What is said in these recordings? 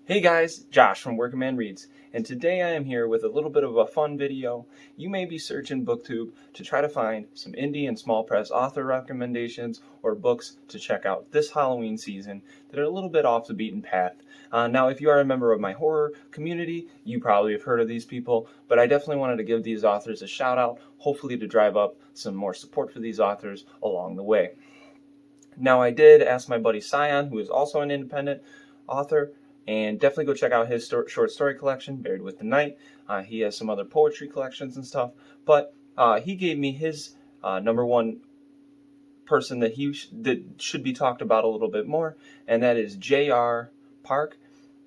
Hey guys, Josh from Working Man Reads, and today I am here with a little bit of a fun video. You may be searching BookTube to try to find some indie and small press author recommendations or books to check out this Halloween season that are a little bit off the beaten path. Now, if you are a member of my horror community, you probably have heard of these people, but I definitely wanted to give these authors a shout out, hopefully to drive up some more support for these authors along the way. Now, I did ask my buddy Scion, who is also an independent author, and definitely go check out his short story collection, Buried with the Night. He has some other poetry collections and stuff, but he gave me his number one person that that should be talked about a little bit more, and that is J.R. Park.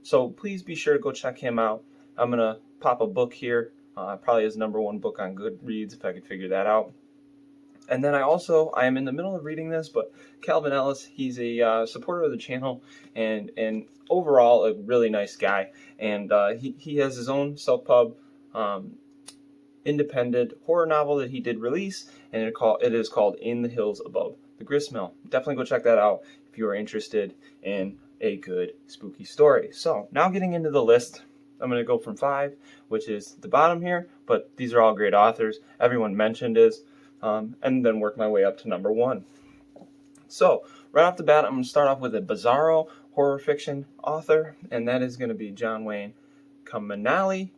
So please be sure to go check him out. I'm going to pop a book here, probably his number one book on Goodreads, if I could figure that out. And then I am in the middle of reading this, but Calvin Ellis, he's a supporter of the channel and overall a really nice guy. And he has his own self-pub independent horror novel that he did release, and it is called In the Hills Above the Gristmill. Definitely go check that out if you are interested in a good spooky story. So now getting into the list, I'm going to go from 5, which is the bottom here, but these are all great authors. Everyone mentioned is. And then work my way up to number 1. So, right off the bat, I'm going to start off with a bizarro horror fiction author, and that is going to be John Wayne Kamanali.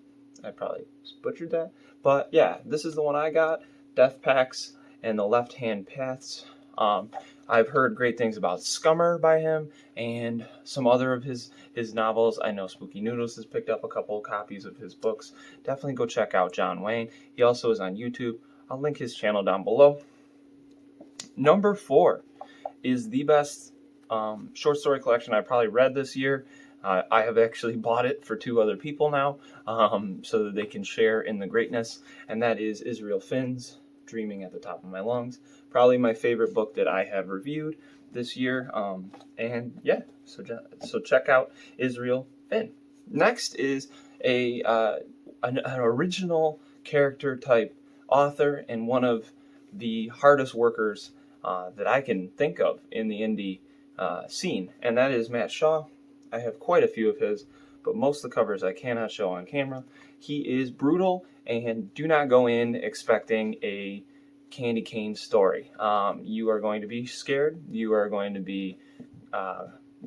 I probably butchered that. But yeah, this is the one I got, Death Packs and the Left-Hand Paths. I've heard great things about Scummer by him and some other of his novels. I know Spooky Noodles has picked up a couple of copies of his books. Definitely go check out John Wayne. He also is on YouTube. I'll link his channel down below. Number 4 is the best short story collection I probably read this year. I have actually bought it for 2 other people now, so that they can share in the greatness, and that is Israel Finn's Dreaming at the Top of My Lungs. Probably my favorite book that I have reviewed this year, and yeah, so check out Israel Finn. Next is an original character type author and one of the hardest workers that I can think of in the indie scene, and that is Matt Shaw. I have quite a few of his, but most of the covers I cannot show on camera. He is brutal, and do not go in expecting a candy cane story. You are going to be scared. You are going to be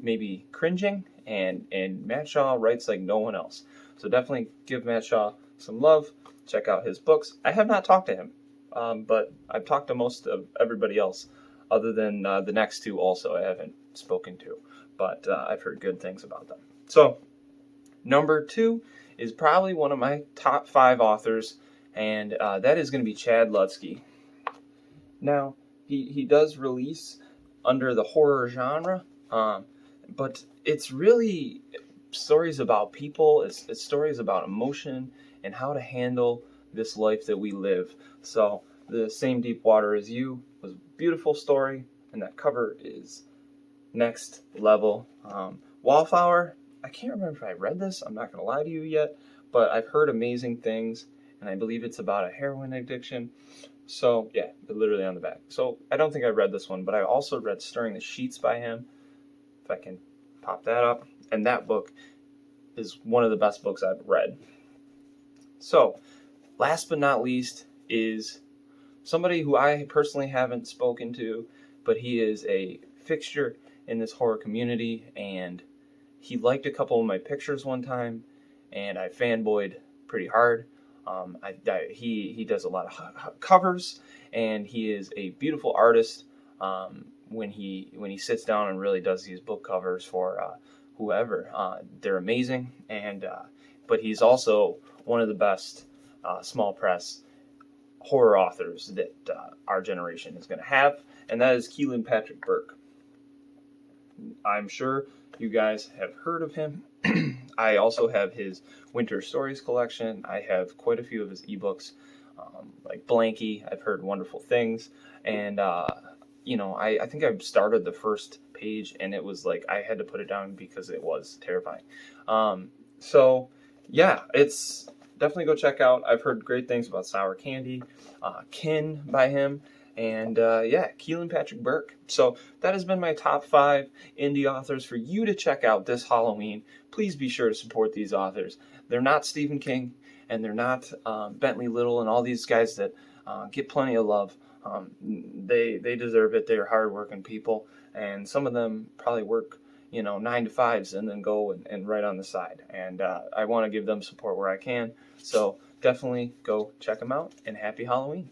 maybe cringing, and Matt Shaw writes like no one else. So definitely give Matt Shaw some love. Check out his books. I have not talked to him, but I've talked to most of everybody else, other than the next 2 also I haven't spoken to, but I've heard good things about them. So, number 2 is probably one of my top 5 authors, and that is going to be Chad Lutzky. Now, he does release under the horror genre, but it's really stories about people, it's stories about emotion, and how to handle this life that we live. So, The Same Deep Water as You was a beautiful story, and that cover is next level. Wallflower, I can't remember if I read this, I'm not going to lie to you yet, but I've heard amazing things, and I believe it's about a heroin addiction. So, yeah, literally on the back. So, I don't think I read this one, but I also read Stirring the Sheets by him, if I can pop that up, and that book is one of the best books I've read. So, last but not least is somebody who I personally haven't spoken to, but he is a fixture in this horror community, and he liked a couple of my pictures one time, and I fanboyed pretty hard. He does a lot of covers, and he is a beautiful artist when he sits down and really does these book covers for whoever. They're amazing, but he's also one of the best small press horror authors that our generation is going to have, and that is Keelan Burke. I'm sure you guys have heard of him. I also have his Winter Stories collection. I have quite a few of his ebooks, like Blanky. I've heard wonderful things, and I think I've started the first page, and it was like I had to put it down because it was terrifying. So yeah, it's definitely go check out. I've heard great things about Sour Candy, Kin by him, and yeah, Keelan Patrick Burke. So that has been my top 5 indie authors for you to check out this Halloween. Please be sure to support these authors. They're not Stephen King, and they're not Bentley Little and all these guys that get plenty of love. They deserve it. They're hardworking people, and some of them probably work 9 to 5s and then go and write on the side. And I want to give them support where I can. So definitely go check them out, and happy Halloween.